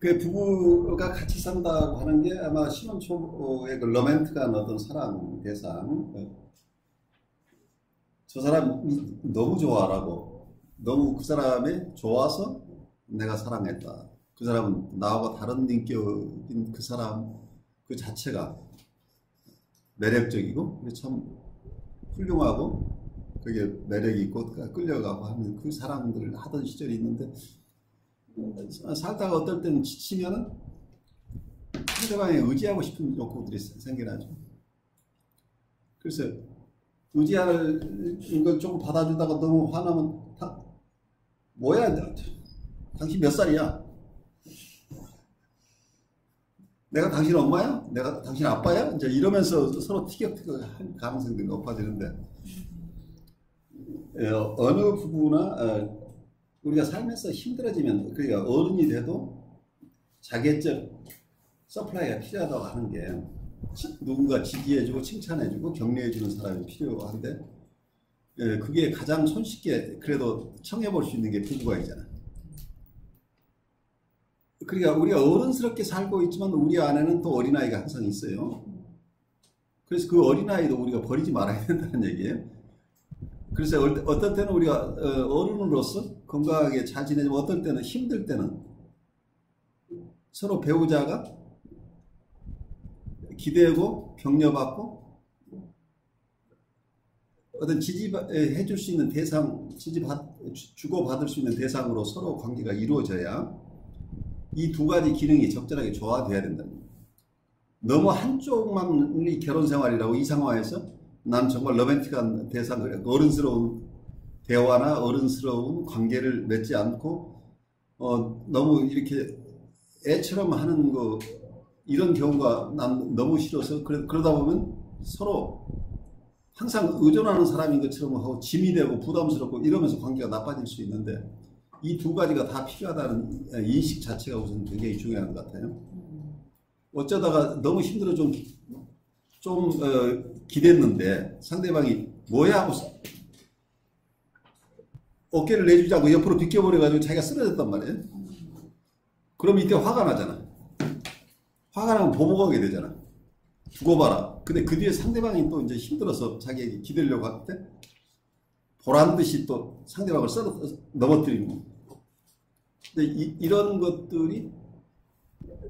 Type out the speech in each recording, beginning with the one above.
그 부부가 같이 산다고 하는 게 아마 신혼 초의 그 로맨틱한 어떤 사랑 대상. 저 사람 너무 좋아라고, 너무 그 사람이 좋아서 내가 사랑했다. 그 사람은 나하고 다른 인격인 그 사람 그 자체가 매력적이고 참 훌륭하고 그게 매력이 있고 끌려가고 하는 그 사람들을 하던 시절이 있는데, 살다가 어떨 때는 지치면은 상대방에 의지하고 싶은 욕구들이 생겨나죠. 그래서 의지하는 걸 좀 받아주다가 너무 화나면 뭐야, 당신 몇 살이야? 내가 당신 엄마야? 내가 당신 아빠야? 이제 이러면서 서로 티격태격 가능성이 높아지는데, 어느 부부나 우리가 살면서 힘들어지면, 그러니까 어른이 돼도 자기애적 서플라이가 필요하다고 하는 게, 누군가 지지해주고 칭찬해주고 격려해주는 사람이 필요한데, 그게 가장 손쉽게 그래도 청해볼 수 있는 게 부부관이잖아. 그러니까 우리가 어른스럽게 살고 있지만 우리 안에는 또 어린아이가 항상 있어요. 그래서 그 어린아이도 우리가 버리지 말아야 된다는 얘기예요. 그래서 어떤 때는 우리가 어른으로서 건강하게 잘 지내지만 어떤 때는 힘들 때는 서로 배우자가 기대고 격려받고 어떤 지지해 줄 수 있는 대상, 주고받을 수 있는 대상으로 서로 관계가 이루어져야 이 두 가지 기능이 적절하게 조화돼야 된다. 너무 한쪽만이 결혼 생활이라고 이 상황에서 난 정말 로맨틱한 대상을, 어른스러운 대화나 어른스러운 관계를 맺지 않고 너무 이렇게 애처럼 하는 거, 이런 경우가 난 너무 싫어서, 그러다 보면 서로 항상 의존하는 사람인 것처럼 하고 짐이 되고 부담스럽고 이러면서 관계가 나빠질 수 있는데, 이 두 가지가 다 필요하다는 인식 자체가 우선 굉장히 중요한 것 같아요. 어쩌다가 너무 힘들어 좀 기댔는데 상대방이 뭐야 하고 어깨를 내주자고 옆으로 비껴버려가지고 자기가 쓰러졌단 말이에요. 그럼 이때 화가 나잖아. 화가 나면 보복하게 되잖아. 두고 봐라. 근데 그 뒤에 상대방이 또 이제 힘들어서 자기에게 기대려고 할 때 보란 듯이 또 상대방을 넘어뜨리고. 근데 이런 것들이,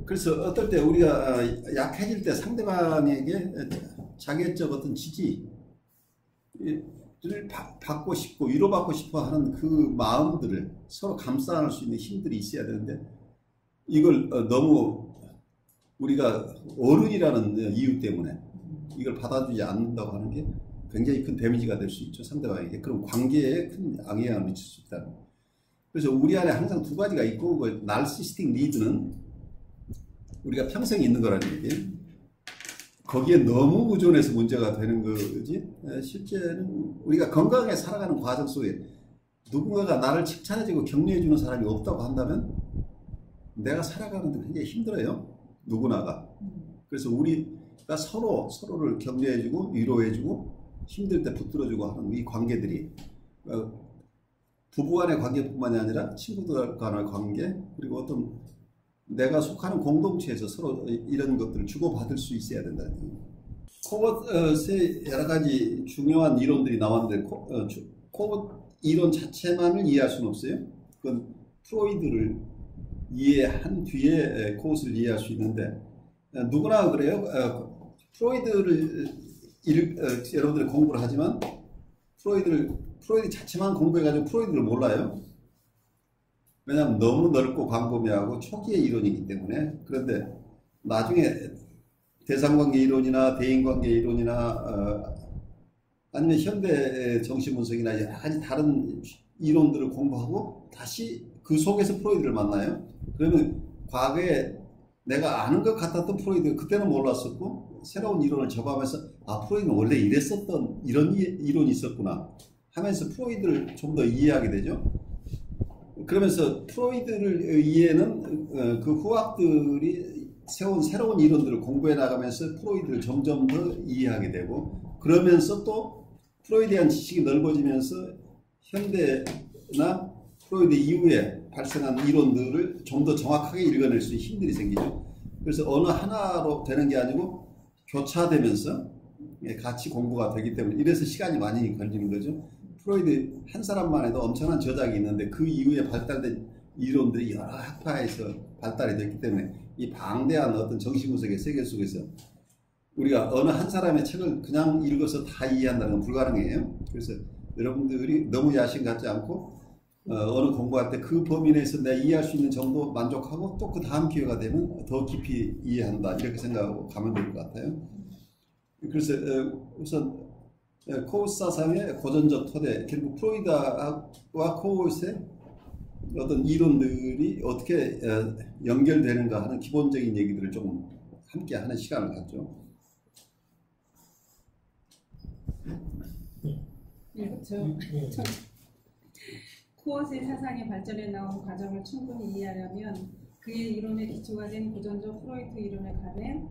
그래서 어떨 때 우리가 약해질 때 상대방에게 자기적 어떤 지지를 받고 싶고 위로받고 싶어 하는 그 마음들을 서로 감싸 안을 수 있는 힘들이 있어야 되는데, 이걸 너무 우리가 어른이라는 이유 때문에 이걸 받아주지 않는다고 하는 게 굉장히 큰 데미지가 될 수 있죠, 상대방에게. 그럼 관계에 큰 악영향을 미칠 수 있다. 그래서 우리 안에 항상 두 가지가 있고, 그 나르시스틱 니드는 우리가 평생 있는 거라는 얘기예요. 거기에 너무 의존해서 문제가 되는 거지. 실제는 우리가 건강하게 살아가는 과정 속에 누군가가 나를 칭찬해주고 격려해주는 사람이 없다고 한다면 내가 살아가는데 굉장히 힘들어요, 누구나가. 그래서 우리가 서로를 격려해주고 위로해주고 힘들 때 붙들어주고 하는 이 관계들이, 부부 간의 관계뿐만이 아니라 친구들 간의 관계, 그리고 어떤 내가 속하는 공동체에서 서로 이런 것들을 주고받을 수 있어야 된다는 거예요. 코봇의 여러 가지 중요한 이론들이 나왔는데, 코봇 이론 자체만을 이해할 수는 없어요. 그건 프로이드를 이해한 뒤에 코봇을 이해할 수 있는데, 누구나 그래요. 프로이드를 여러분들이 공부를 하지만 프로이드 자체만 공부해가지고 프로이드를 몰라요. 왜냐하면 너무 넓고 광범위하고 초기의 이론이기 때문에. 그런데 나중에 대상관계 이론이나 대인관계 이론이나 아니면 현대 정신분석이나 여러 가지 다른 이론들을 공부하고 다시 그 속에서 프로이드를 만나요. 그러면 과거에 내가 아는 것 같았던 프로이드, 그때는 몰랐었고 새로운 이론을 접하면서 프로이드는 원래 이랬었던 이런 이론이 있었구나 하면서 프로이드를 좀 더 이해하게 되죠. 그러면서 프로이드를 이해는 그 후학들이 세운 새로운 이론들을 공부해 나가면서 프로이드를 점점 더 이해하게 되고, 그러면서 또 프로이드에 대한 지식이 넓어지면서 현대나 프로이드 이후에 발생한 이론들을 좀 더 정확하게 읽어낼 수 있는 힘들이 생기죠. 그래서 어느 하나로 되는 게 아니고 교차되면서 같이 공부가 되기 때문에 이래서 시간이 많이 걸리는 거죠. 프로이드 한 사람만 해도 엄청난 저작이 있는데 그 이후에 발달된 이론들이 여러 학파에서 발달이 됐기 때문에 이 방대한 어떤 정신분석의 세계 속에서 우리가 어느 한 사람의 책을 그냥 읽어서 다 이해한다는 건 불가능해요. 그래서 여러분들이 너무 야심 갖지 않고 어느 공부할 때 그 범위 내에서 내가 이해할 수 있는 정도 만족하고 또 그 다음 기회가 되면 더 깊이 이해한다 이렇게 생각하고 가면 될 것 같아요. 그래서 우선 코우스 사상의 고전적 토대, 결국 프로이드와 코우스의 어떤 이론들이 어떻게 연결되는가 하는 기본적인 얘기들을 좀 함께 하는 시간을 갖죠. 네, 그렇죠. 코어스의 사상이 발전해 나온 과정을 충분히 이해하려면 그의 이론에 기초가 된 고전적 프로이트 이론에 관해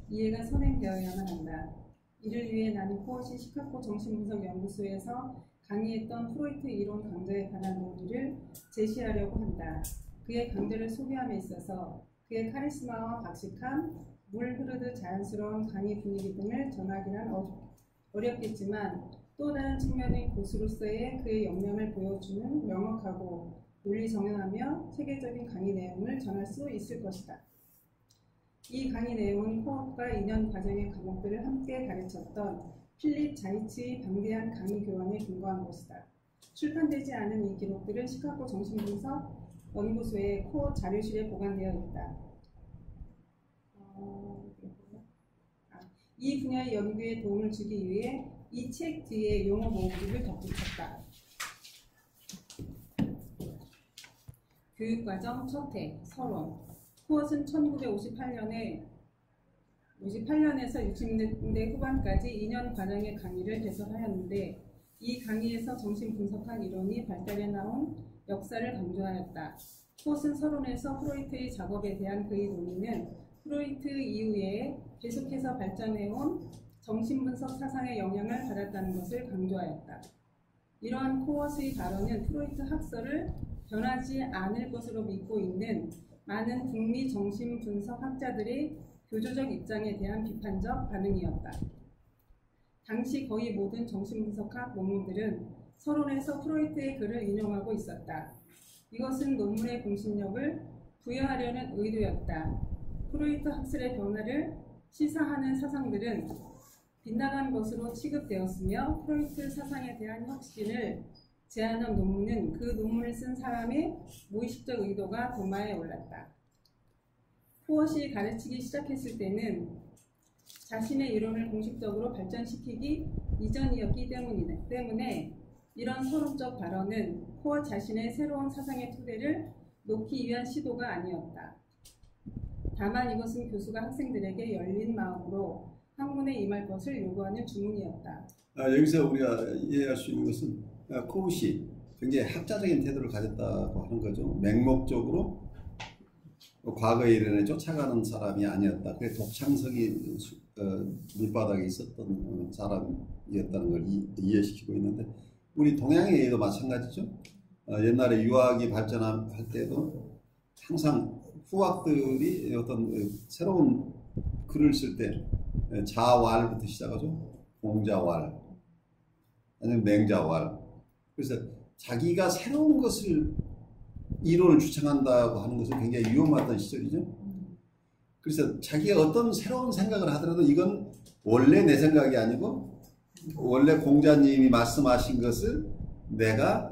이해가 선행되어야만 한다. 이를 위해 나는 코어시 시카고 정신분석연구소에서 강의했던 프로이트 이론 강좌에 관한 논리를 제시하려고 한다. 그의 강좌를 소개함에 있어서 그의 카리스마와 박식함, 물 흐르듯 자연스러운 강의 분위기 등을 전하기는 어렵겠지만 또 다른 측면인 교수로서의 그의 역량을 보여주는 명확하고 논리 정연하며 체계적인 강의 내용을 전할 수 있을 것이다. 이 강의 내용은 코어과 2년 과정의 과목들을 함께 가르쳤던 필립 자이츠의 방대한 강의 교환에 근거한 것이다. 출판되지 않은 이 기록들은 시카고 정신분석 연구소의 코어 자료실에 보관되어 있다. 이 분야의 연구에 도움을 주기 위해 이 책 뒤에 용어 모음집을 덧붙였다. 교육과정 첫해 서론. 코엇은 1958년에서 60년대 후반까지 2년 과정의 강의를 개설하였는데 이 강의에서 정신분석학 이론이 발달해 나온 역사를 강조하였다. 코엇은 서론에서 프로이트의 작업에 대한 그의 논의는 프로이트 이후에 계속해서 발전해온 정신분석 사상의 영향을 받았다는 것을 강조하였다. 이러한 코엇의 발언은 프로이트 학설을 변하지 않을 것으로 믿고 있는 많은 북미 정신분석 학자들의 교조적 입장에 대한 비판적 반응이었다. 당시 거의 모든 정신분석학 논문들은 서론에서 프로이트의 글을 인용하고 있었다. 이것은 논문의 공신력을 부여하려는 의도였다. 프로이트 학설의 변화를 시사하는 사상들은 빗나간 것으로 취급되었으며 프로이트 사상에 대한 혁신을 제안한 논문은 그 논문을 쓴 사람의 무의식적 의도가 도마에 올랐다. 코엇이 가르치기 시작했을 때는 자신의 이론을 공식적으로 발전시키기 이전이었기 때문에 이런 서론적 발언은 코엇 자신의 새로운 사상의 토대를 놓기 위한 시도가 아니었다. 다만 이것은 교수가 학생들에게 열린 마음으로 학문에 임할 것을 요구하는 주문이었다. 여기서 우리가 이해할 수 있는 것은 코웃이 굉장히 학자적인 태도를 가졌다고 하는 거죠. 맹목적으로 과거의 이론에 쫓아가는 사람이 아니었다. 그게 독창성이 밑바닥에 있었던 사람이었다는 걸 이해시키고 있는데 우리 동양에도 마찬가지죠. 옛날에 유학이 발전할 때도 항상 후학들이 어떤 새로운 글을 쓸 때 자왈부터 시작하죠. 공자왈 아니면 맹자왈. 그래서 자기가 새로운 것을 이론을 주창한다고 하는 것은 굉장히 위험했던 시절이죠. 그래서 자기가 어떤 새로운 생각을 하더라도 이건 원래 내 생각이 아니고 원래 공자님이 말씀하신 것을 내가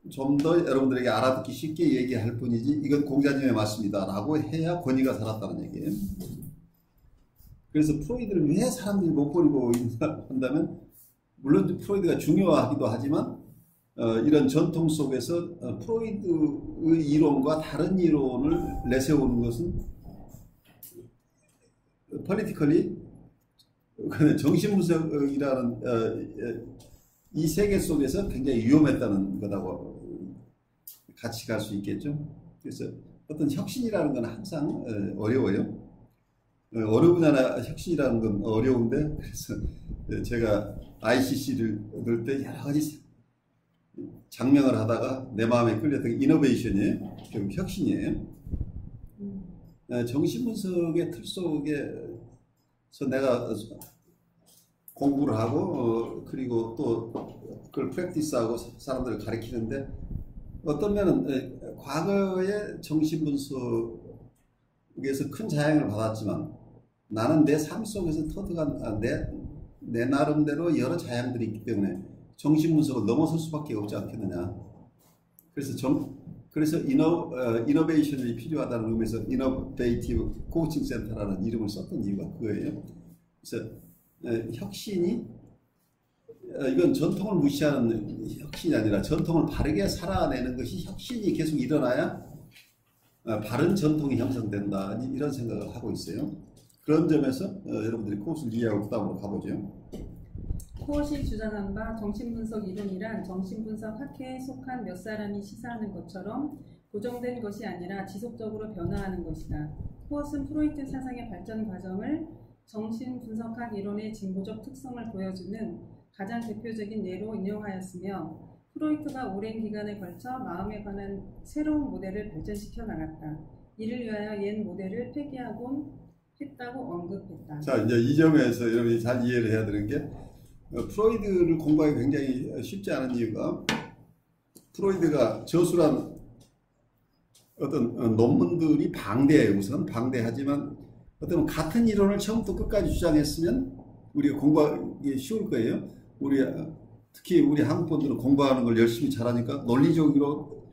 좀 더 여러분들에게 알아듣기 쉽게 얘기할 뿐이지 이건 공자님의 말씀이다 라고 해야 권위가 살았다는 얘기예요. 그래서 프로이드를 왜 사람들이 못 버리고 한다면 물론 프로이드가 중요하기도 하지만 이런 전통 속에서 프로이드의 이론과 다른 이론을 내세우는 것은 politically 정신분석이라는 이 세계 속에서 굉장히 위험했다는 거라고 같이 갈 수 있겠죠. 그래서 어떤 혁신이라는 건 항상 어려워요. 어느 분야나 혁신이라는 건 어려운데 그래서 제가 ICC를 넣을 때 여러 가지 장명을 하다가 내 마음에 끌렸던 게 이노베이션이에요. 결국 혁신이에요. 정신분석의 틀 속에서 내가 공부를 하고 그리고 또 그걸 프랙티스하고 사람들을 가르치는데 어떤 면은 과거의 정신분석에서 큰 자양을 받았지만 나는 내 삶 속에서 터득한 내 나름대로 여러 자양들이 있기 때문에 정신분석을 넘어설 수밖에 없지 않겠느냐. 그래서 이노베이션이 필요하다는 의미에서 이노베이티브 코칭 센터라는 이름을 썼던 이유가 그거예요. 그래서 혁신이 이건 전통을 무시하는 혁신이 아니라 전통을 바르게 살아내는 것이 혁신이 계속 일어나야 바른 전통이 형성된다 이런 생각을 하고 있어요. 그런 점에서 여러분들이 코스를 이해하고 그 다음으로 가보죠. 코엇이 주장한 바 정신분석 이론이란 정신분석 학회에 속한 몇 사람이 시사하는 것처럼 고정된 것이 아니라 지속적으로 변화하는 것이다. 코엇은 프로이트 사상의 발전 과정을 정신분석학 이론의 진보적 특성을 보여주는 가장 대표적인 예로 인용하였으며 프로이트가 오랜 기간에 걸쳐 마음에 관한 새로운 모델을 발전시켜 나갔다. 이를 위하여 옛 모델을 폐기하곤 했다고 언급했다. 자, 이제 이 점에서 여러분이 잘 이해를 해야 되는 게 프로이드를 공부하기 굉장히 쉽지 않은 이유가 프로이드가 저술한 어떤 논문들이 방대해요. 우선 방대하지만 어떤 같은 이론을 처음부터 끝까지 주장했으면 우리가 공부하기 쉬울 거예요. 특히 우리 한국 분들은 공부하는 걸 열심히 잘하니까 논리적으로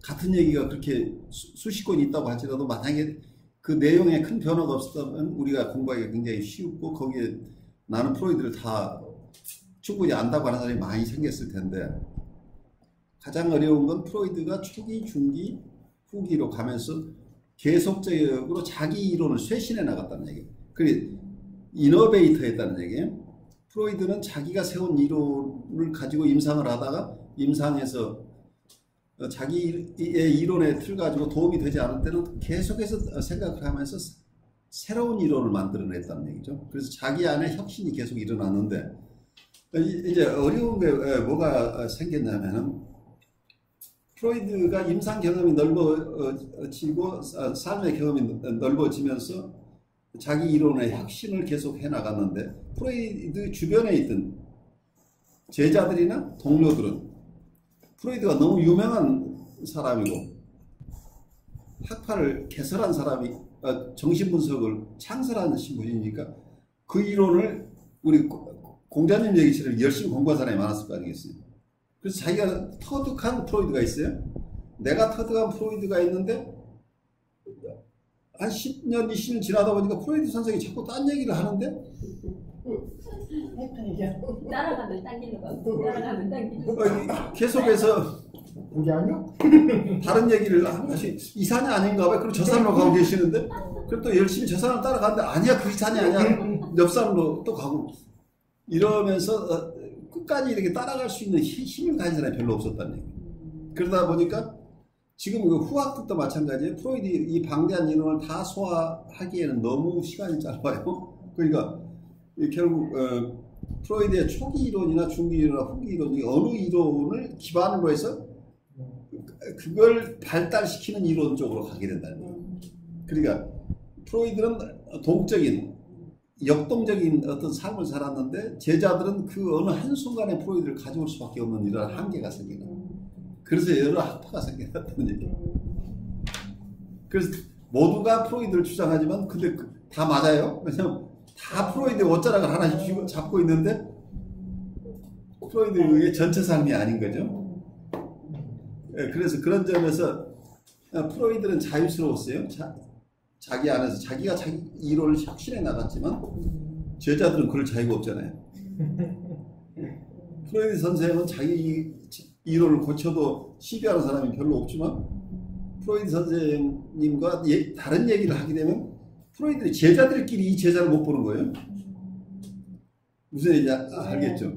같은 얘기가 그렇게 수십 권 있다고 할지라도 만약에 그 내용에 큰 변화가 없었다면 우리가 공부하기가 굉장히 쉬웠고 거기에 나는 프로이드를 다 충분히 안다고 하는 사람이 많이 생겼을 텐데 가장 어려운 건 프로이드가 초기, 중기, 후기로 가면서 계속적으로 자기 이론을 쇄신해 나갔다는 얘기예요. 그리고 이노베이터였다는 얘기예요. 프로이드는 자기가 세운 이론을 가지고 임상을 하다가 임상에서 자기의 이론의 틀 가지고 도움이 되지 않을 때는 계속해서 생각을 하면서 새로운 이론을 만들어냈다는 얘기죠. 그래서 자기 안에 혁신이 계속 일어났는데 이제 어려운 게 뭐가 생겼냐면은 프로이드가 임상 경험이 넓어지고 삶의 경험이 넓어지면서 자기 이론의 혁신을 계속 해나갔는데 프로이드 주변에 있던 제자들이나 동료들은 프로이드가 너무 유명한 사람이고 학파를 개설한 사람이 정신분석을 창설한 신분이니까 그 이론을 우리 공자님 얘기처럼 열심히 공부한 사람이 많았을 거 아니겠어요. 그래서 자기가 터득한 프로이드가 있어요. 내가 터득한 프로이드가 있는데 한 10년, 20년 지나다 보니까 프로이드 선생이 자꾸 딴 얘기를 하는데 따라가면 당기는 거. 따라가면 당기는 거. 계속해서 그게 아니야? 다른 얘기를 하나씩 이 산이 아닌가 봐. 그럼 저 산으로 가고 계시는데 그럼 또 열심히 저 산을 따라가는데 아니야 그 산이 아니야. 옆 산으로 또 가고 이러면서 끝까지 이렇게 따라갈 수 있는 힘을 가진 사람이 별로 없었다는 얘기예요. 그러다 보니까 지금 후학들도 마찬가지예요. 프로이드 이 방대한 이론을 다 소화하기에는 너무 시간이 짧아요. 그러니까 결국 프로이드의 초기 이론이나 중기 이론이나 후기 이론이 어느 이론을 기반으로 해서 그걸 발달시키는 이론 쪽으로 가게 된다는 거예요. 그러니까 프로이드는 동적인 역동적인 어떤 삶을 살았는데 제자들은 그 어느 한순간에 프로이드를 가져올 수밖에 없는 이런 한계가 생기는 거예요. 그래서 여러 학파가 생겨났다는 얘기예요. 그래서 모두가 프로이드를 주장하지만 근데 다 맞아요. 왜냐하면 다 프로이드의 옷자락을 하나씩 잡고 있는데 프로이드의 전체 삶이 아닌 거죠. 그래서 그런 점에서 프로이드는 자유스러웠어요. 자기 안에서 자기가 자기 이론을 혁신해 나갔지만 제자들은 그럴 자유가 없잖아요. 프로이드 선생은 자기 이론을 고쳐도 시비하는 사람이 별로 없지만 프로이드 선생님과 다른 얘기를 하게 되면 프로이드 제자들끼리 이 제자를 못 보는 거예요. 무슨 얘기인지 알겠죠?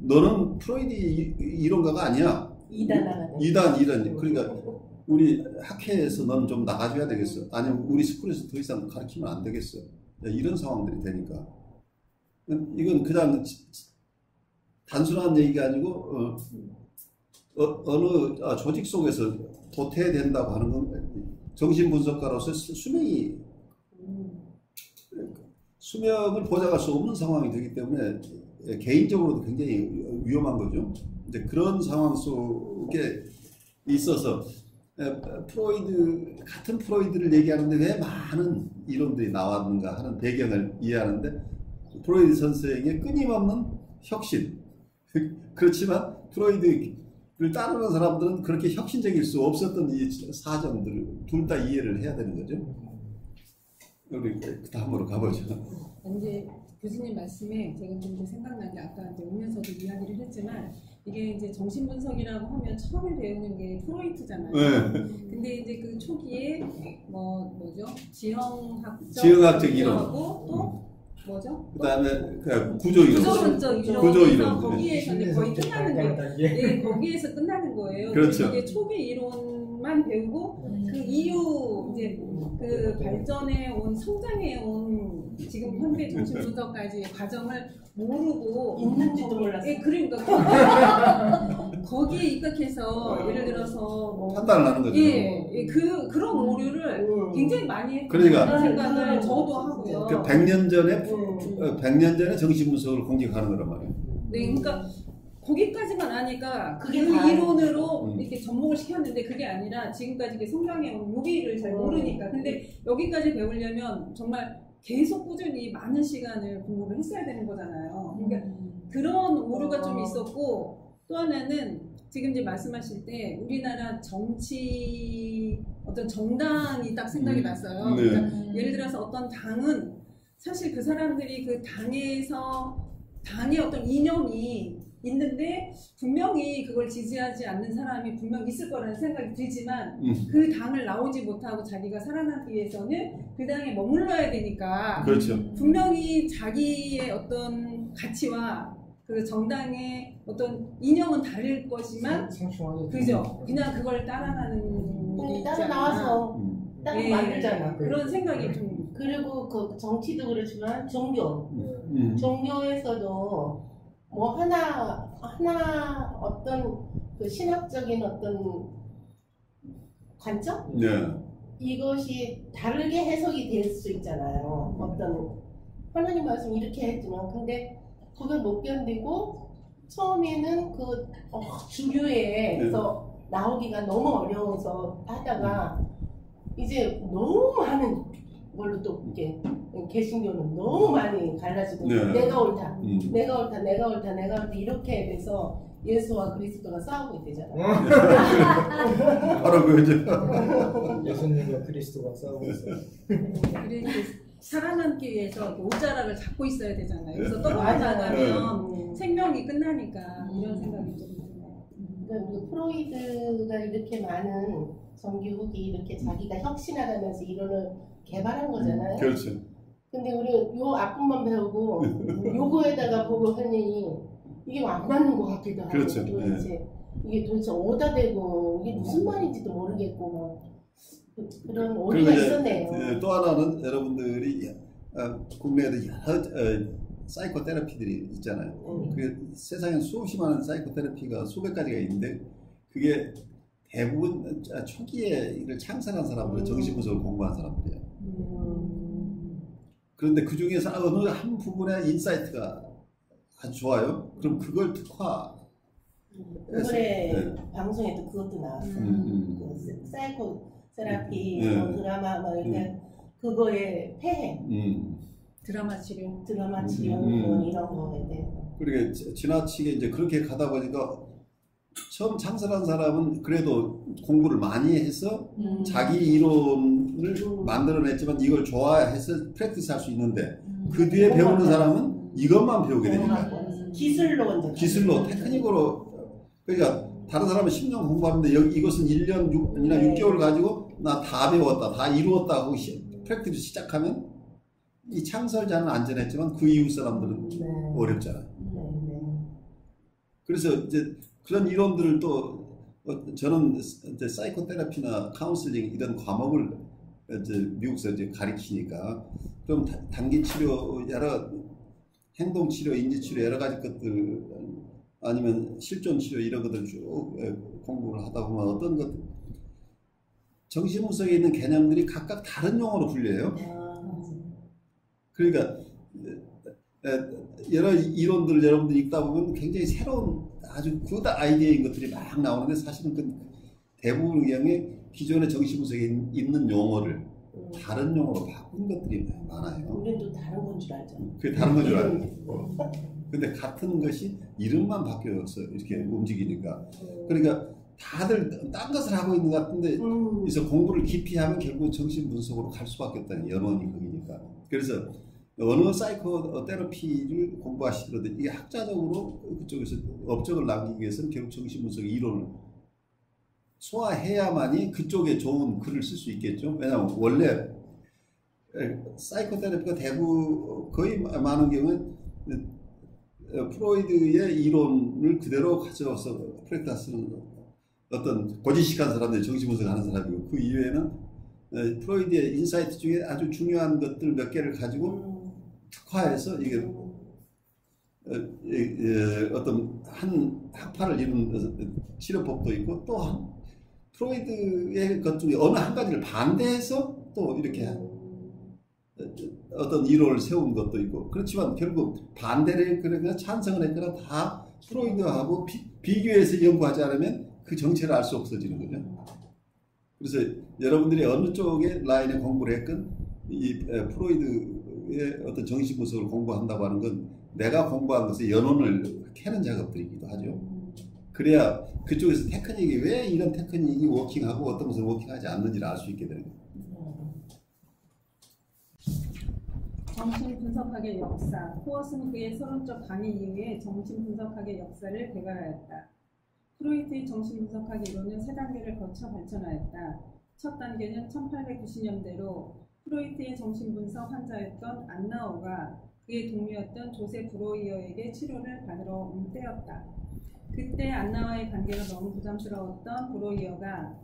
너는 프로이드 이론가가 아니야. 이단. 그러니까 우리 학회에서 너는 좀 나가줘야 되겠어. 아니면 우리 스쿨에서 더 이상 가르치면 안 되겠어. 이런 상황들이 되니까. 이건 그냥 단순한 얘기가 아니고 어느 조직 속에서 도태된다고 하는 건 정신분석가로서 수명을 보장할 수 없는 상황이 되기 때문에 개인적으로도 굉장히 위험한 거죠. 이제 그런 상황 속에 있어서 같은 프로이드를 얘기하는데 왜 많은 이론들이 나왔는가 하는 배경을 이해하는데, 프로이드 선생의 끊임없는 혁신. 그렇지만 프로이드를 따르는 사람들은 그렇게 혁신적일 수 없었던 이 사정들을 둘 다 이해를 해야 되는 거죠. 우리 다음으로 가보죠. 이제 교수님 말씀에 제가 좀 생각난 게, 아까 이제 오면서도 이야기를 했지만, 이게 이제 정신분석이라고 하면 처음에 배우는 게 프로이트잖아요. 네. 근데 이제 그 초기에 뭐죠? 지형학적 이론. 하고 또 뭐죠? 그다음에 구조 이론. 구조론적 이론에서 거기에서 이제 거의 끝나는 거예요. 네, 거기에서 끝나는 거예요. 그렇죠. 이게 초기 이론만 배우고 그 이후 이제 그 발전해 온, 성장해 온 지금 현대 정신분석까지의 과정을 모르고 있는지도 몰랐어요. 예, 그러니까 거기에 입각해서 예를 들어서 뭐 판단을 하는 거죠. 그런 오류를 굉장히 많이 했다는 그러니까 생각을 저도 하고요. 100년 전에 정신분석을 공격하는 거란 말이에요. 네, 그러니까 거기까지만 아니까 그 그게 다예요. 이론으로 이렇게 접목을 시켰는데, 그게 아니라 지금까지 이렇게 성장해온 요기를 잘 모르니까. 근데 여기까지 배우려면 정말 계속 꾸준히 많은 시간을 공부를 했어야 되는 거잖아요. 그러니까 그런 오류가 좀 있었고, 또 하나는 지금 이제 말씀하실 때 우리나라 정치 어떤 정당이 딱 생각이 났어요. 네. 그러니까 예를 들어서 어떤 당은 사실 그 사람들이 그 당의 어떤 이념이 있는데 분명히 그걸 지지하지 않는 사람이 분명 있을 거라는 생각이 들지만 그 당을 나오지 못하고 자기가 살아남기 위해서는 그 당에 머물러야 되니까, 그렇죠. 분명히 자기의 어떤 가치와 그 정당의 어떤 이념은 다를 것이만, 그죠? 그냥 그걸 따라가는 일이 따라 있잖아. 나와서 딱 예, 만들잖아. 그런 생각이 좀. 그리고 그 정치도 그렇지만 종교에서도 뭐 하나 어떤 그 신학적인 어떤 관점? 네. 이것이 다르게 해석이 될 수 있잖아요. 어떤 하나님 말씀 이렇게 했지만, 근데 그걸 못 견디고 처음에는 그 주류에서 나오기가 너무 어려워서 하다가 이제 너무 많은 걸로 또 이렇게 개신교는 너무 많이 갈라지고 내가 옳다, 내가 옳다, 내가 옳다, 내가 옳다 이렇게 돼서 예수와 그리스도가 싸우게 되잖아요. 바로 그거죠. 예수님과 그리스도가 싸우고 있어요. 그래서 살아남기 위해서 오자락을 잡고 있어야 되잖아요. 그래서 떨어져나가면 생명이 끝나니까, 이런 생각이 좀 드네요. 그러니까 우리 프로이드가 이렇게 많은 전기 후기 이렇게 자기가 혁신하면서 이론을 개발한 거잖아요. 그렇죠. 근데 우리 요 앞부분만 배우고 요거에다가 보고 하니 이게 안 맞는 것 같기도 하고, 그렇죠. 이게 도대체 어디다 대고 이게 무슨 말인지도 모르겠고 뭐 그런 오류가 있었네요. 또 하나는 여러분들이 국내에도 여러 사이코 테라피들이 있잖아요. 그 세상에 수없이 많은 사이코 테라피가 수백 가지가 있는데, 그게 대부분 초기에 이걸 창설한 사람들은 정신분석을 공부한 사람들이에요. 그런데 그 중에서 어느 한 부분의 인사이트가 아주 좋아요. 그럼 그걸 특화. 이번에 방송에도 그것도 나왔어요. 그 사이코 테라피, 드라마 막 이렇게 그거에 폐해. 드라마 치료 뭐 이런 거에 대해서. 그러니까 지나치게 이제 그렇게 가다 보니까 처음 창설한 사람은 그래도 공부를 많이 해서 자기 이론을 만들어냈지만 이걸 좋아해서 프랙티스 할 수 있는데, 그 뒤에 배우는 사람은 이것만 배우게 되니까 기술로 테크닉으로. 그러니까 다른 사람은 10년 공부하는데 이것은 1년이나 6개월 가지고 나 다 배웠다, 다 이루었다 하고 프랙티스 시작하면 이 창설자는 안전했지만 그 이후 사람들은 어렵잖아요. 그래서 이제 그런 이론들을 또 저는 이제 사이코테라피나 카운슬링 이런 과목을 이제 미국에서 이제 가르치니까, 그럼 단기 치료, 여러 행동 치료, 인지 치료 여러 가지 것들, 아니면 실존 치료 이런 것들 쭉 공부를 하다 보면 어떤 것 정신분석에 있는 개념들이 각각 다른 용어로 불려요. 그러니까 여러 이론들 여러분들이 읽다 보면 굉장히 새로운 아주 굿 아이디어인 것들이 막 나오는데 사실은 그 대부분의 경우에 기존의 정신분석에 있는 용어를 다른 용어로 바꾼 것들이 많아요. 우리도 다른 건 줄 알죠. 그게 다른 건 줄 알고. 근데 같은 것이 이름만 바뀌어서 이렇게 움직이니까. 그러니까 다들 딴 것을 하고 있는 것 같은데 그래서 공부를 깊이 하면 결국 정신분석으로 갈 수밖에 없다는 연원이 거기니까. 그래서 어느 사이코 테라피를 공부하시더라도 이게 학자적으로 그쪽에서 업적을 남기기 위해서는 결국 정신분석의 이론을 소화해야만이 그쪽에 좋은 글을 쓸 수 있겠죠. 왜냐하면 원래 사이코 테라피가 대부분 거의 많은 경우는 프로이드의 이론을 그대로 가져와서 프랙티스는 어떤 고지식한 사람들 정신분석 하는 사람이고 그 이외에는 프로이드의 인사이트 중에 아주 중요한 것들 몇 개를 가지고 특화해서 이게 어떤 한 학파를 이룬 치료법도 있고 또 프로이드의 것 중에 어느 한 가지를 반대해서 또 이렇게 어떤 이론을 세운 것도 있고 그렇지만 결국 반대를 했거나 찬성을 했거나 다 프로이드하고 비교해서 연구하지 않으면 그 정체를 알 수 없어지는 거죠. 그래서 여러분들이 어느 쪽의 라인에 공부를 했건 이 프로이드의 어떤 정신분석을 공부한다고 하는 건 내가 공부한 것의 연원을 캐는 작업들이기도 하죠. 그래야 그쪽에서 테크닉이 왜 이런 테크닉이 워킹하고 어떤 것은 워킹하지 않는지를 알 수 있게 되는 거예요. 정신분석학의 역사. 코엇은 그의 서론적 강의 이후에 정신분석학의 역사를 개발하였다. 프로이트의 정신분석학 이론은 세 단계를 거쳐 발전하였다. 첫 단계는 1890년대로 프로이트의 정신분석 환자였던 안나오가 그의 동료였던 조세 브로이어에게 치료를 받으러 온 때였다. 그때 안나와의 관계가 너무 부담스러웠던 브로이어가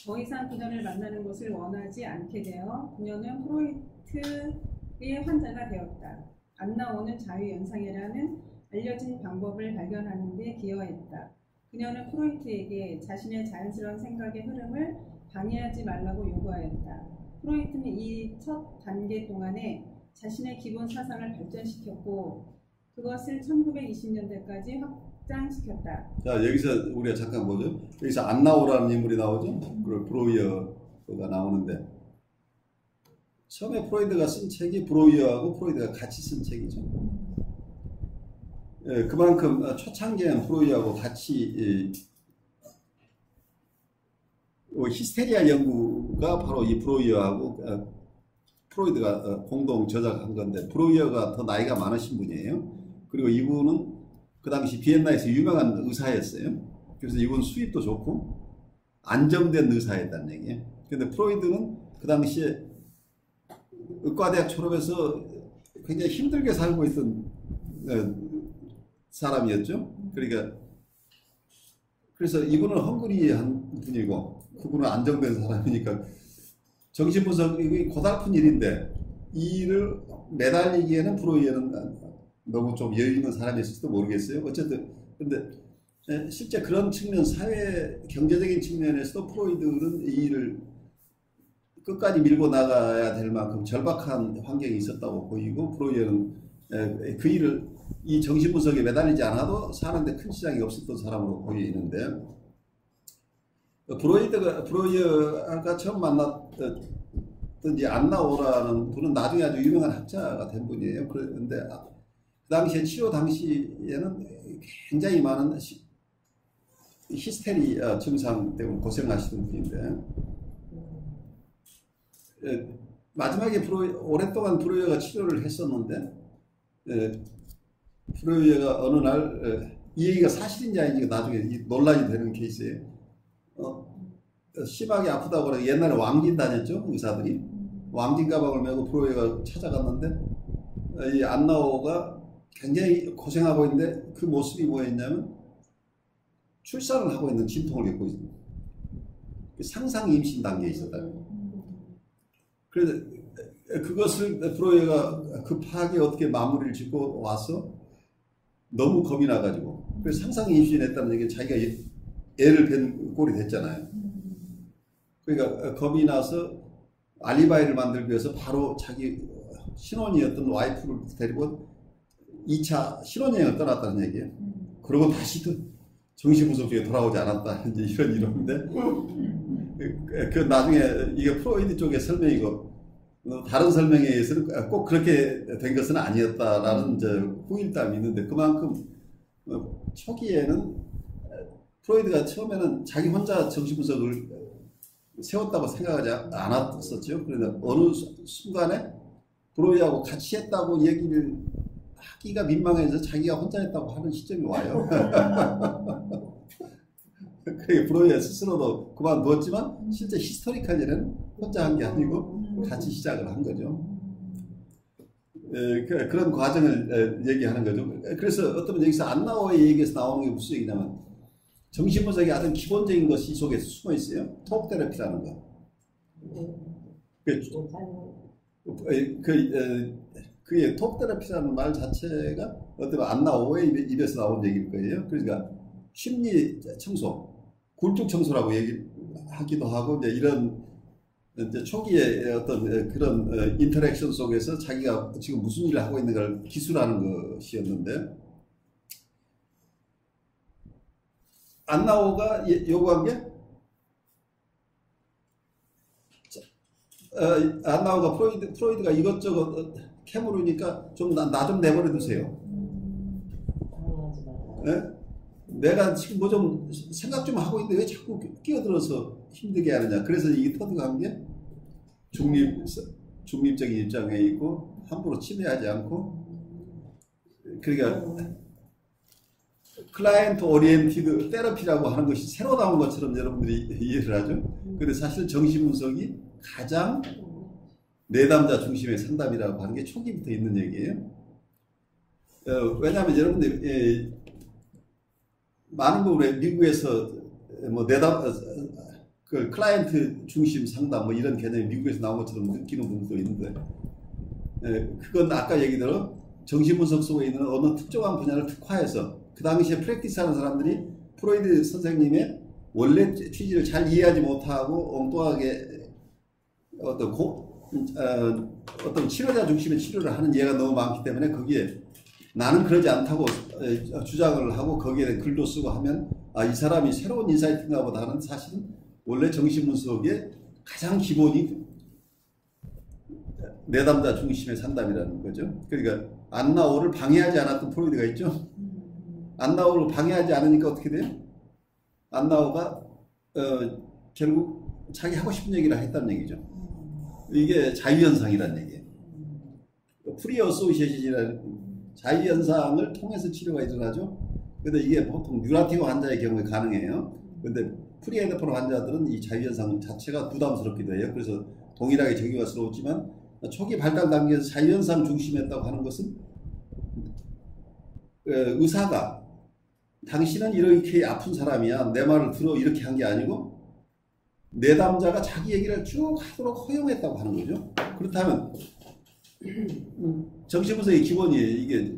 더 이상 그녀를 만나는 것을 원하지 않게 되어 그녀는 프로이트의 환자가 되었다. 안나오는 자유연상이라는 알려진 방법을 발견하는 데 기여했다. 그녀는 프로이트에게 자신의 자연스러운 생각의 흐름을 방해하지 말라고 요구하였다. 프로이트는 이 첫 단계 동안에 자신의 기본 사상을 발전시켰고 그것을 1920년대까지 확장시켰다. 자, 여기서 우리가 잠깐 보죠. 여기서 안나오라는 인물이 나오죠. 그리고 브로이어가 나오는데 처음에 프로이드가 쓴 책이 브로이어하고 프로이드가 같이 쓴 책이죠. 예, 그만큼 초창기에는 프로이어하고 같이 히스테리아 연구가 바로 이 브로이어하고 프로이드가 공동 저작한 건데 브로이어가 더 나이가 많으신 분이에요. 그리고 이분은 그 당시 비엔나에서 유명한 의사였어요. 그래서 이분 수입도 좋고 안정된 의사였다는 얘기예요. 그런데 프로이드는 그 당시에 의과대학 졸업해서 굉장히 힘들게 살고 있던 사람이었죠. 그러니까 그래서 이분은 헝그리한 분이고 그분은 안정된 사람이니까 정신분석이 고달픈 일인데 이 일을 매달리기에는 브로이어는 너무 좀 여유 있는 사람이었을지도 모르겠어요. 어쨌든 근데 실제 그런 측면, 사회 경제적인 측면에서도 프로이드는 이 일을 끝까지 밀고 나가야 될 만큼 절박한 환경이 있었다고 보이고 브로이어는 그 일을 이 정신분석에 매달리지 않아도 사는데 큰 지장이 없었던 사람으로 보이는데 브로이어가 처음 만났던 이 안나오라는 분은 나중에 아주 유명한 학자가 된 분이에요. 그런데 그 당시에 치료 당시에는 굉장히 많은 히스테리아 증상 때문에 고생하시던 분인데 마지막에 오랫동안 브로이어가 치료를 했었는데 브로이어가 어느 날 이 얘기가 사실인지 아닌지 나중에 논란이 되는 케이스예요. 심하게 아프다고 그래 옛날에 왕진 다녔죠 의사들이. 왕진 가방을 메고 브로이어가 찾아갔는데 이 안나오가 굉장히 고생하고 있는데 그 모습이 뭐였냐면 출산을 하고 있는 진통을 겪고 있습니다. 상상 임신 단계에 있었다. 그래서 그것을 브로이어가 급하게 어떻게 마무리를 짓고 와서 너무 겁이 나가지고 그래서 상상 임신했다는 얘기 자기가 애를 뵌 꼴이 됐잖아요. 그러니까 겁이 나서 알리바이를 만들기 위해서 바로 자기 신혼이었던 와이프를 데리고 2차 신혼여행을 떠났다는 얘기예요. 그러고 다시 또 정신분석적에 돌아오지 않았다. 이제 이런 이론인데 그 나중에 이게 프로이드 쪽의 설명이고 다른 설명에 의해서는 꼭 그렇게 된 것은 아니었다라는 이제 후일담이 있는데 그만큼 초기에는 프로이드가 처음에는 자기 혼자 정신분석을 세웠다고 생각하지 않았었죠. 그런데 어느 순간에 프로이드하고 같이 했다고 얘기를 하기가 민망해서 자기가 혼자 했다고 하는 시점이 와요. 그러니까 프로이드 스스로도 그만두었지만 실제 히스토리컬리는 혼자 한 게 아니고 같이 시작을 한 거죠. 그런 과정을 얘기하는 거죠. 그래서 어떤 여기서 안나오의 얘기에서 나오는 게 무슨 얘기냐면 정신분석의 아주 기본적인 것이 속에 숨어 있어요. 톡 테라피라는 거. 그게 톡 테라피라는 말 자체가 어떤 안나오의 입에서 나온 얘기일 거예요. 그러니까 심리 청소, 굴뚝 청소라고 얘기하기도 하고 이제 이런 이제 초기에 어떤 그런 인터랙션 속에서 자기가 지금 무슨 일을 하고 있는 걸 기술하는 것이었는데 안나오가 요구한 게 안나오가 프로이드가 이것저것 캐물으니까 좀 나 좀 내버려 두세요. 네? 내가 지금 뭐 좀 생각 좀 하고 있는데 왜 자꾸 끼어들어서 힘들게 하느냐. 그래서 이게 터득한 게 중립적인 입장에 있고 함부로 침해하지 않고 그러니까 클라이언트 오리엔티드 테라피라고 하는 것이 새로 나온 것처럼 여러분들이 이해를 하죠. 근데 사실 정신분석이 가장 내담자 중심의 상담이라고 하는 게 초기부터 있는 얘기예요. 왜냐하면 여러분들 많은 부분에 미국에서 뭐 그 클라이언트 중심 상담 뭐 이런 개념이 미국에서 나온 것처럼 느끼는 분들도 있는데 그건 아까 얘기대로 정신분석 속에 있는 어느 특정한 분야를 특화해서 그 당시에 프랙티스하는 사람들이 프로이드 선생님의 원래 취지를 잘 이해하지 못하고 엉뚱하게 어떤 치료자 중심의 치료를 하는 예가 너무 많기 때문에 거기에 나는 그러지 않다고 주장을 하고 거기에 대한 글도 쓰고 하면 이 사람이 새로운 인사이트인가 보다는 사실은 원래 정신분석의 가장 기본이 내담자 중심의 상담이라는 거죠. 그러니까 안나오를 방해하지 않았던 프로이드가 있죠. 안나오를 방해하지 않으니까 어떻게 돼요? 안나오가 결국 자기 하고 싶은 얘기를 했다는 얘기죠. 이게 자유현상이라는 얘기예요. 프리 어소시에이션이라는 자유현상을 통해서 치료가 일어나죠. 근데 이게 보통 뉴라티브 환자의 경우에 가능해요. 근데 프리헤드폰 환자들은 이 자유현상 자체가 부담스럽기도 해요. 그래서 동일하게 적용스러웠지만 초기 발달 단계에서 자유현상 중심이었다고 하는 것은 의사가 당신은 이렇게 아픈 사람이야 내 말을 들어 이렇게 한 게 아니고 내담자가 자기 얘기를 쭉 하도록 허용했다고 하는 거죠. 그렇다면 정신분석의 기본이에요. 이게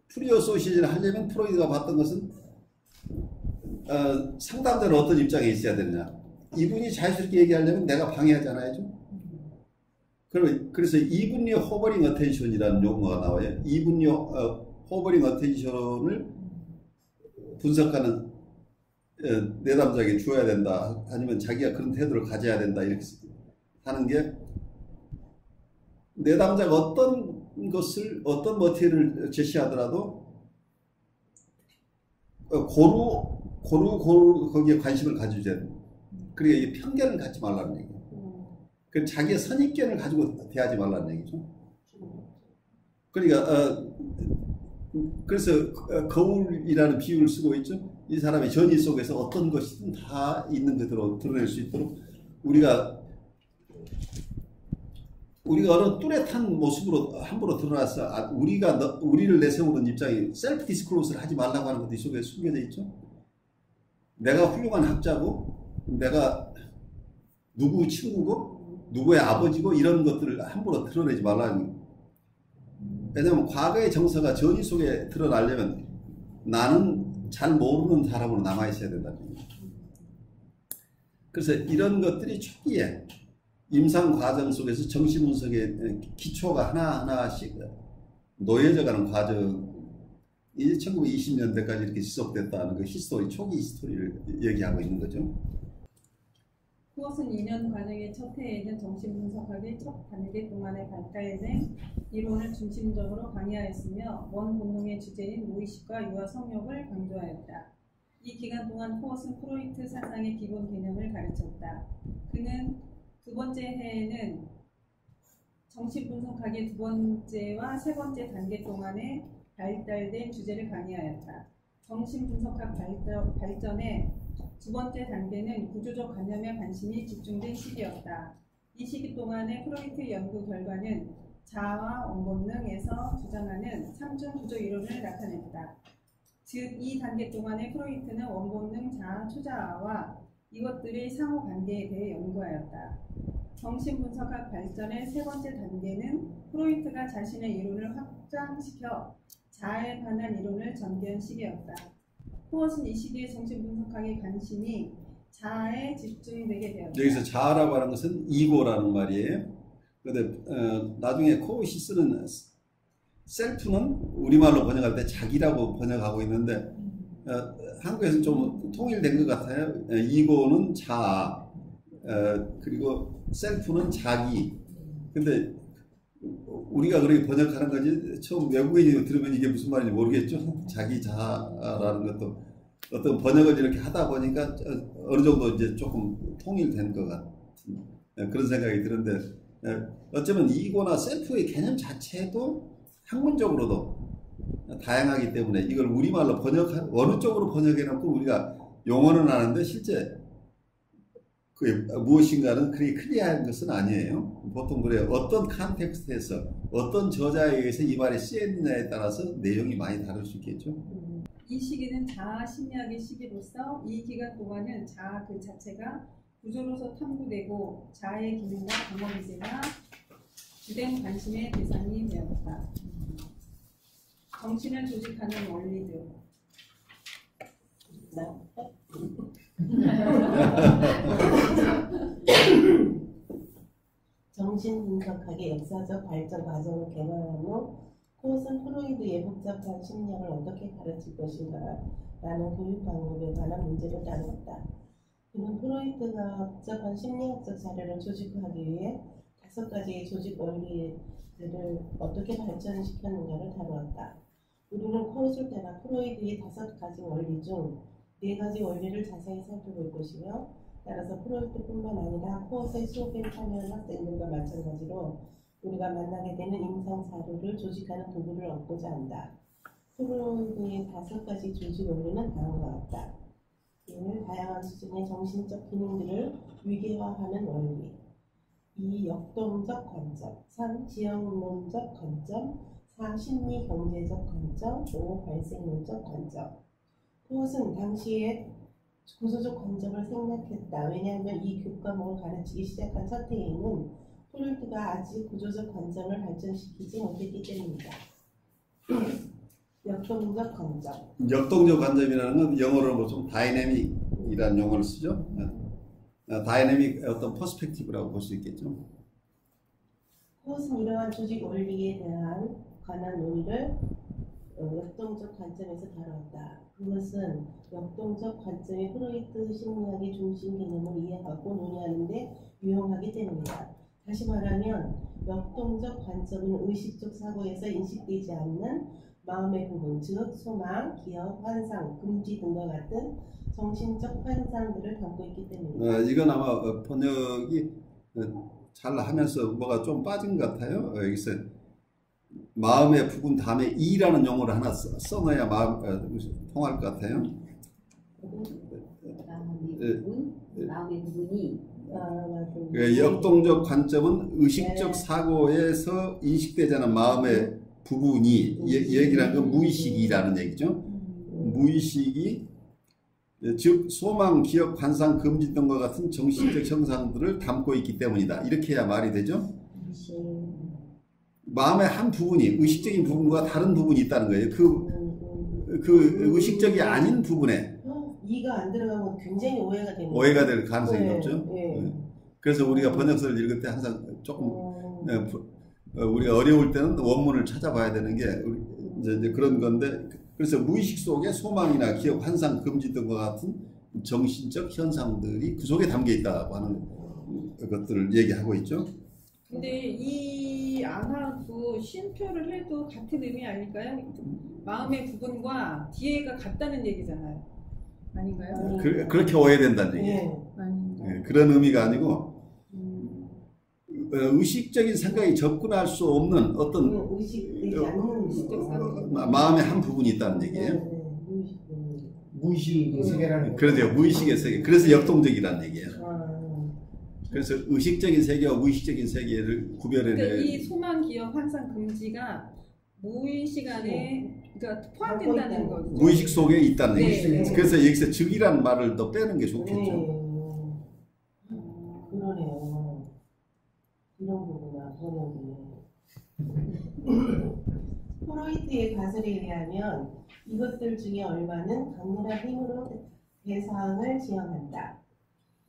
프리어소시에이션을 하려면 프로이드가 봤던 것은 상담자는 어떤 입장에 있어야 되느냐. 이분이 자연스럽게 얘기하려면 내가 방해하지 않아야죠. 그래서 이분류 호버링 어텐션이라는 용어가 나와요. 이분류 호버링 어텐션을 분석하는 내담자에게 주어야 된다. 아니면 자기가 그런 태도를 가져야 된다. 이렇게 하는 게 내담자가 어떤 것을 어떤 머티리얼을 제시하더라도 고루 거기에 관심을 가지지 않는. 그러니까 이 편견을 갖지 말라는 얘기예요. 그 자기의 선입견을 가지고 대하지 말라는 얘기죠. 그러니까 그래서 거울이라는 비유를 쓰고 있죠. 이 사람의 전의 속에서 어떤 것이든 다 있는 그대로 드러낼 수 있도록 우리가 어느 뚜렷한 모습으로 함부로 드러나서 우리를 내세우는 입장이 셀프 디스클로스를 하지 말라고 하는 것도 이 속에 숨겨져 있죠. 내가 훌륭한 학자고 내가 누구 친구고 누구의 아버지고 이런 것들을 함부로 드러내지 말라는. 왜냐하면 과거의 정서가 전의 속에 드러나려면 나는 잘 모르는 사람으로 남아 있어야 된다는 얘기예요. 그래서 이런 것들이 초기에 임상 과정 속에서 정신분석의 기초가 하나하나씩 놓여져가는 과정이 1920년대까지 이렇게 지속됐다는 그 히스토리, 초기 히스토리를 얘기하고 있는 거죠. 코엇은 2년 과정의 첫 해에는 정신분석학의 첫 단계 동안에 발달된 이론을 중심적으로 강의하였으며 원 본능의 주제인 무의식과 유아 성욕을 강조하였다. 이 기간 동안 코엇은 프로이트 사상의 기본 개념을 가르쳤다. 그는 두 번째 해에는 정신분석학의 두 번째와 세 번째 단계 동안에 발달된 주제를 강의하였다. 정신분석학 발전의 두 번째 단계는 구조적 관념에 관심이 집중된 시기였다. 이 시기 동안의 프로이트 연구 결과는 자아와 원본능에서 주장하는 3중 구조 이론을 나타냈다. 즉, 이 단계 동안의 프로이트는 원본능, 자아, 초자아와 이것들의 상호관계에 대해 연구하였다. 정신분석학 발전의 세 번째 단계는 프로이트가 자신의 이론을 확장시켜 자아에 관한 이론을 전개한 시기였다. 코엇은 이 시기에 정신분석학의 관심이 자아에 집중되게 되었다. 여기서 자아라고 하는 것은 이고라는 말이에요. 그런데 나중에 코엇이 쓰는 셀프는 우리말로 번역할 때 자기라고 번역하고 있는데 한국에서는 좀 통일된 것 같아요. 이고는 자아, 그리고 셀프는 자기. 근데 우리가 그렇게 번역하는 거지 처음 외국인이 들으면 이게 무슨 말인지 모르겠죠. 자기 자아라는 것도 어떤 번역을 이렇게 하다 보니까 어느 정도 이제 조금 통일된 것 같은 그런 생각이 드는데, 어쩌면 이고나 셀프의 개념 자체도 학문적으로도 다양하기 때문에 이걸 우리말로 어느 쪽으로 번역해놓고 우리가 용어는 아는데 실제 그게 무엇인가는 그렇게 클리어한 것은 아니에요. 보통 그래요. 어떤 컨텍스트에서 어떤 저자에 의해서 이 말이 쓰였느냐에 따라서 내용이 많이 다를 수 있겠죠. 이 시기는 자아 심리학의 시기로서 이 기간 동안은 자아 그 자체가 구조로서 탐구되고 자아의 기능과 방어미제가 주된 관심의 대상이 되었다. 정신을 조직하는 원리들. 정신분석학의 역사적 발전 과정을 개발한 후 코엇은 프로이드의 복잡한 심리학을 어떻게 가르칠 것인가 라는 교육 방법에 관한 문제를 다루었다. 그는 프로이트가 복잡한 심리학적 자료를 조직화하기 위해 5가지의 조직 원리들을 어떻게 발전시켰는가를 다루었다. 우리는 코엇을 따라 프로이드의 5가지 원리 중 4가지 원리를 자세히 살펴볼 것이며, 따라서 프로이트뿐만 아니라 코엇의 수업에 참여한 학생들과 마찬가지로 우리가 만나게 되는 임상 자료를 조직하는 도구를 얻고자 한다. 프로이드의 5가지 조직 원리는 다음과 같다. 1. 다양한 수준의 정신적 기능들을 위계화하는 원리. 2. 역동적 관점. 3. 지형론적 관점. 4. 심리 경제적 관점. 5. 발생론적 관점. 코엇은 당시에 구조적 관점을 생략했다. 왜냐하면 이 교과목을 가르치기 시작한 첫 해에는 프로이트가 아직 구조적 관점을 발전시키지 못했기 때문이다. 역동적 관점. 역동적 관점이라는 건 영어로 뭐 좀 다이내믹이라는 용어를 쓰죠. 다이내믹 어떤 퍼스펙티브라고 볼 수 있겠죠. 코엇은 이러한 조직 원리에 관한 논의를 역동적 관점에서 다루었다. 그것은 역동적 관점의 프로이트 심리학의 중심 개념을 이해하고 논의하는 데 유용하기 때문이다. 다시 말하면 역동적 관점은 의식적 사고에서 인식되지 않는 마음의 부분, 즉 소망, 기억, 환상, 금지 등과 같은 정신적 환상들을 담고 있기 때문이다. 이건 아마 번역이 잘 하면서 뭐가 좀 빠진 것 같아요. 여기서 마음의 부분 다음에 이라는 용어를 하나 써놔야 통할 것 같아요. 마음의 부분이 역동적 관점은 의식적 사고에서 인식되지 않은 마음의 부분이 얘기라는 건 무의식이라는 얘기죠. 무의식이 즉 소망, 기억, 환상, 금지 등과 같은 정신적 형상들을 담고 있기 때문이다. 이렇게 해야 말이 되죠. 마음의 한 부분이 의식적인 부분과 다른 부분이 있다는 거예요. 그 의식적이 아닌 부분에 이가 안 들어가면 굉장히 오해가 되는 오해가 될 가능성이 네, 높죠. 네. 그래서 우리가 번역서를 읽을 때 항상 조금 우리가 어려울 때는 원문을 찾아봐야 되는 게 이제 그런 건데, 그래서 무의식 속에 소망이나 기억, 환상, 금지 등과 같은 정신적 현상들이 그 속에 담겨 있다고 하는 것들을 얘기하고 있죠. 근데 이 안하고 쉼표를 해도 같은 의미 아닐까요? 마음의 부분과 뒤에가 같다는 얘기잖아요. 아닌가요? 그렇게 오해된다는 얘기예요. 아닌가요? 그런 의미가 아니고 의식적인 생각이 접근할 수 없는 어떤 의식되지 않는 마음의 한 부분이 있다는 얘기예요. 무의식의 세계라는 그래도요, 무의식의 세계. 그래서 역동적이라는 얘기예요. 그래서 의식적인 세계와 무의식적인 세계를 구별해내. 그러니까 이 소망, 기억, 환상, 금지가 무의식 안에 그러니까 포함된다는 거죠. 무의식 속에 있다는 네, 얘기예요. 네. 그래서 여기서 즉이라는 말을 더 빼는 게 좋겠죠. 그러네요. 이런 거구나, 번역이. 프로이트의 가설에 의하면 이것들 중에 얼마는 강렬한 힘으로 대상을 지향한다.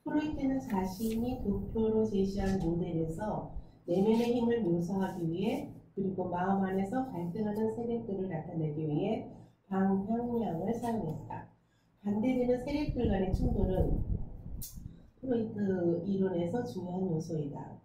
프로이트는 자신이 도표로 제시한 모델에서 내면의 힘을 묘사하기 위해 그리고 마음 안에서 갈등하는 세력들을 나타내기 위해 방향량을 사용했다. 반대되는 세력들 간의 충돌은 프로이트 이론에서 중요한 요소이다.